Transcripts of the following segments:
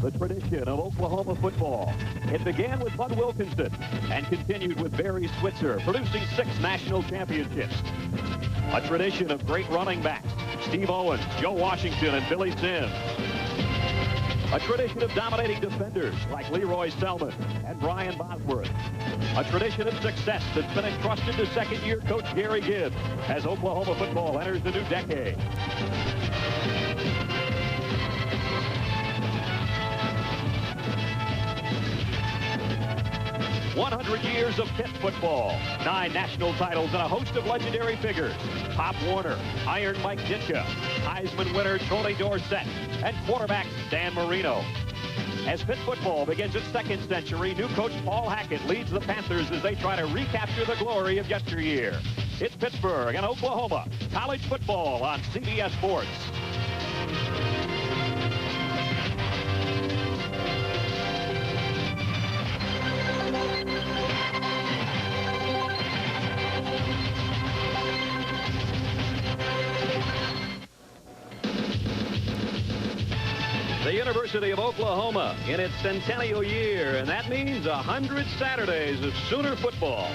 the tradition of Oklahoma football. It began with Bud Wilkinson and continued with Barry Switzer, producing 6 national championships. A tradition of great running backs, Steve Owens, Joe Washington, and Billy Sims. A tradition of dominating defenders like Leroy Selman and Brian Bosworth. A tradition of success that's been entrusted to second-year coach Gary Gibbs as Oklahoma football enters the new decade. 100 years of Pitt football, 9 national titles, and a host of legendary figures. Pop Warner, Iron Mike Ditka, Heisman winner Tony Dorsett, and quarterback Dan Marino. As Pitt football begins its 2nd century, new coach Paul Hackett leads the Panthers as they try to recapture the glory of yesteryear. It's Pittsburgh and Oklahoma. College football on CBS Sports. The University of Oklahoma in its centennial year, and that means 100 Saturdays of Sooner football.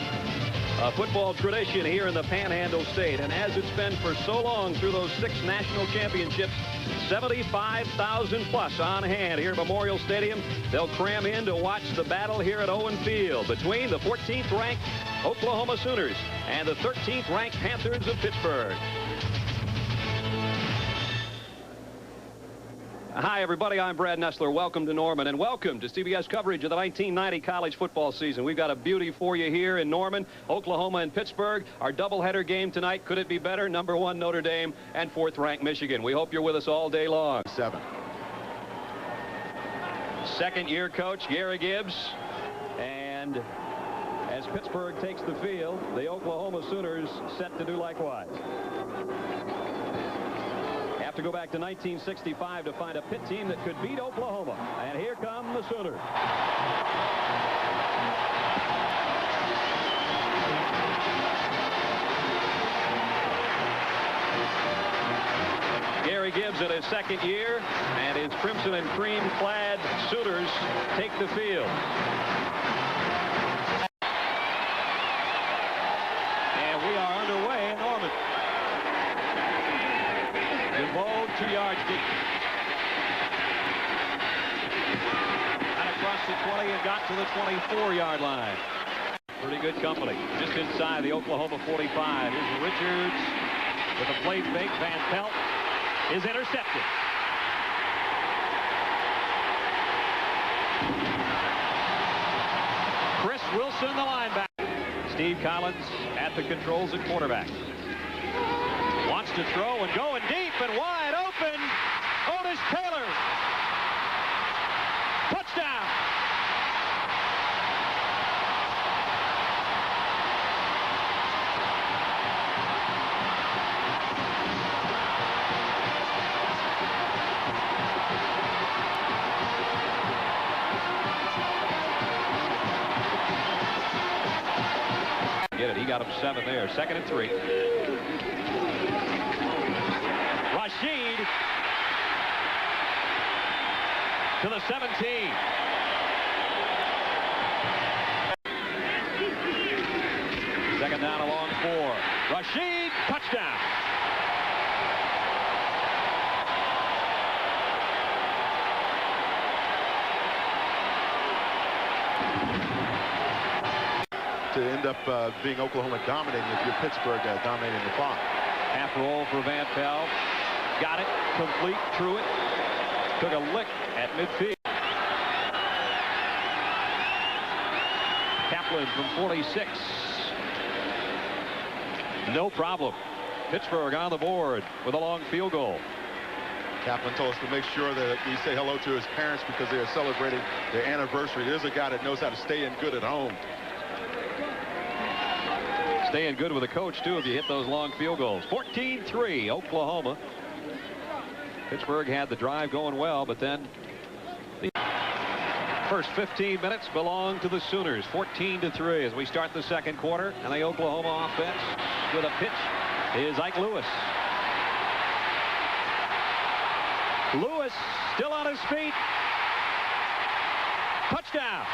A football tradition here in the Panhandle State, and as it's been for so long through those 6 national championships, 75,000 plus on hand here at Memorial Stadium. They'll cram in to watch the battle here at Owen Field between the 14th ranked Oklahoma Sooners and the 13th ranked Panthers of Pittsburgh. Hi, everybody. I'm Brad Nessler. Welcome to Norman, and welcome to CBS coverage of the 1990 college football season. We've got a beauty for you here in Norman, Oklahoma, and Pittsburgh. Our doubleheader game tonight. Could it be better? Number 1 Notre Dame and 4th-ranked Michigan. We hope you're with us all day long. 7. Second-year coach Gary Gibbs, and as Pittsburgh takes the field, the Oklahoma Sooners set to do likewise. Have to go back to 1965 to find a Pitt team that could beat Oklahoma. And here come the Sooners. Gary Gibbs in his 2nd year, and his crimson and cream clad Sooners take the field. And we are underway in Norman. Dewell 2 yards deep. And across the 20 and got to the 24-yard line. Pretty good company. Just inside the Oklahoma 45. Here's Richards with a play fake. Van Pelt is intercepted. Chris Wilson, the linebacker. Steve Collins at the controls at quarterback. Wants to throw and going deep and wide open. Otis Taylor. Touchdown. Get it. He got him 7 there. 2nd and 3. Rasheed to the 17. Second down along 4. Rasheed, touchdown. To end up being Oklahoma dominating if you're Pittsburgh dominating the clock. Half roll for Van Pelt. Got it. Complete. Threw it. Took a lick at midfield. Kaplan from 46. No problem. Pittsburgh on the board with a long field goal. Kaplan told us to make sure that we say hello to his parents because they are celebrating their anniversary. There's a guy that knows how to stay in good at home. Staying good with a coach, too, if you hit those long field goals. 14-3, Oklahoma. Pittsburgh had the drive going well, but then the first 15 minutes belong to the Sooners. 14-3 as we start the 2nd quarter. And the Oklahoma offense with a pitch is Ike Lewis. Lewis still on his feet. Touchdown.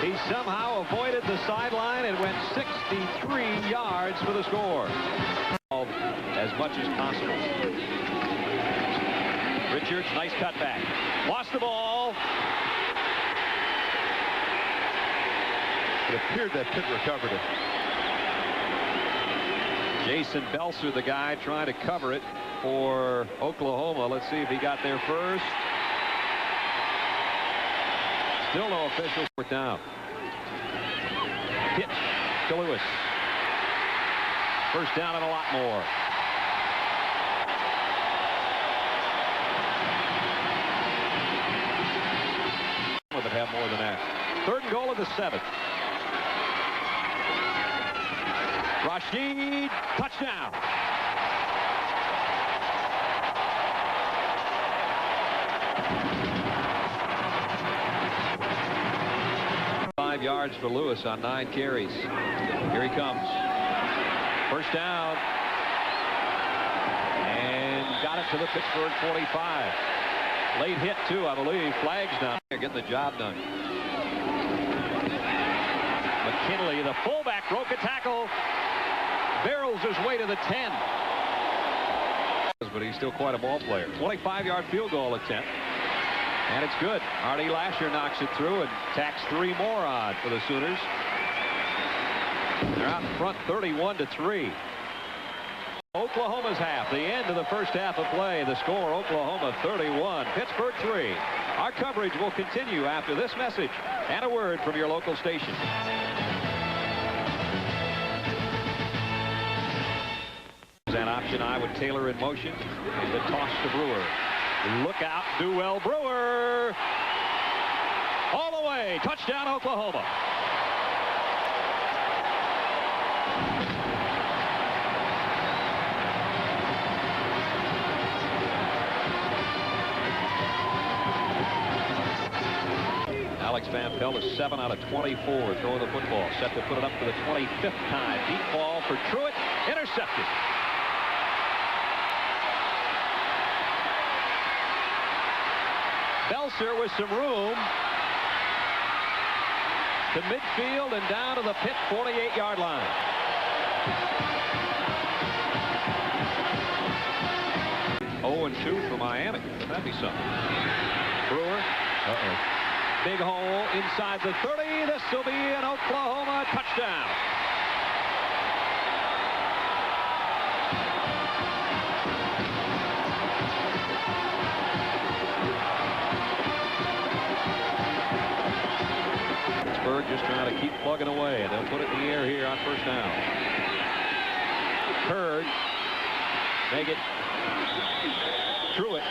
He somehow avoided the sideline and went 63 yards for the score. As much as possible. Richards, nice cutback. Lost the ball. It appeared that Pitt recovered it. Jason Belser, the guy trying to cover it for Oklahoma. Let's see if he got there first. Still no officials. Fourth down. Pitch to Lewis. First down and a lot more. That have more than that. Third and goal of the 7th. Rasheed, touchdown. Five yards for Lewis on 9 carries. Here he comes. First down. And got it to the Pittsburgh 45. Late hit, too, I believe. Flags down there, getting the job done. McKinley, the fullback, broke a tackle. Barrels his way to the 10. But he's still quite a ball player. 25-yard field goal attempt. And it's good. Artie Lasher knocks it through and tacks 3 more on for the Sooners. They're out in front 31-3. Oklahoma's half, the end of the first half of play. The score, Oklahoma 31, Pittsburgh 3. Our coverage will continue after this message and a word from your local station. That option I would Taylor in motion. And the toss to Brewer. Look out, Dewell Brewer. All the way, touchdown Oklahoma. Alex Van Pelt is 7 out of 24 throwing the football. Set to put it up for the 25th time. Deep ball for Truitt. Intercepted. Belser with some room. To midfield and down to the Pitt 48-yard line. Owen Field for Miami. That'd be something. Brewer. Big hole inside the 30. This will be an Oklahoma touchdown. Pittsburgh just trying to keep plugging away, and they'll put it in the air here on first down. Hurd. Make it. Truitt.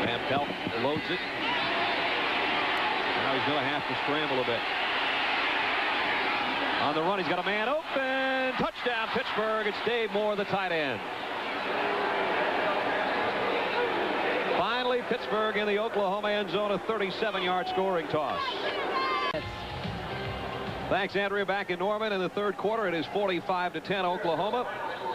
Van Pelt loads it. Now he's going to have to scramble a bit. On the run, he's got a man open. Touchdown, Pittsburgh. It's Dave Moore, the tight end. Finally, Pittsburgh in the Oklahoma end zone, a 37-yard scoring toss. Thanks, Andrea. Back in Norman in the third quarter. It is 45-10 Oklahoma.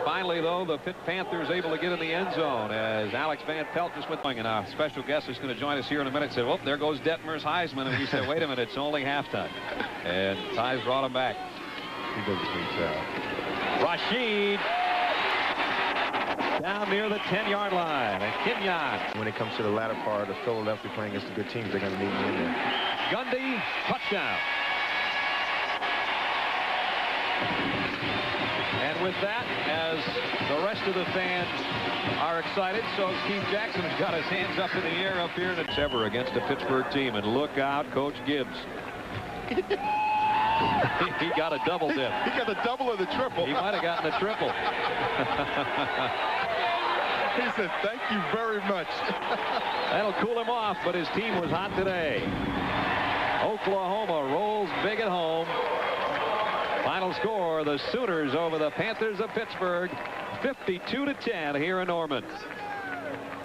Finally, though, the Pitt Panthers able to get in the end zone as Alex Van Pelt just went. And our special guest is going to join us here in a minute. Said, well, there goes Detmer's Heisman. And we said, wait a minute, it's only halftime. And Ty's brought him back. He does a great job. Rasheed down near the 10-yard line. And Kenyon. When it comes to the latter part of Philadelphia playing against the good teams, they're going to need him in there. Gundy, touchdown. And with that, as the rest of the fans are excited, so Keith Jackson has got his hands up in the air up here. And it's ever against a Pittsburgh team. And look out, Coach Gibbs. He got a double dip. He got the double or the triple. He might have gotten the triple. He said, thank you very much. That'll cool him off, but his team was hot today. Oklahoma rolls big at home. Final score, the Sooners over the Panthers of Pittsburgh, 52-10 here in Norman.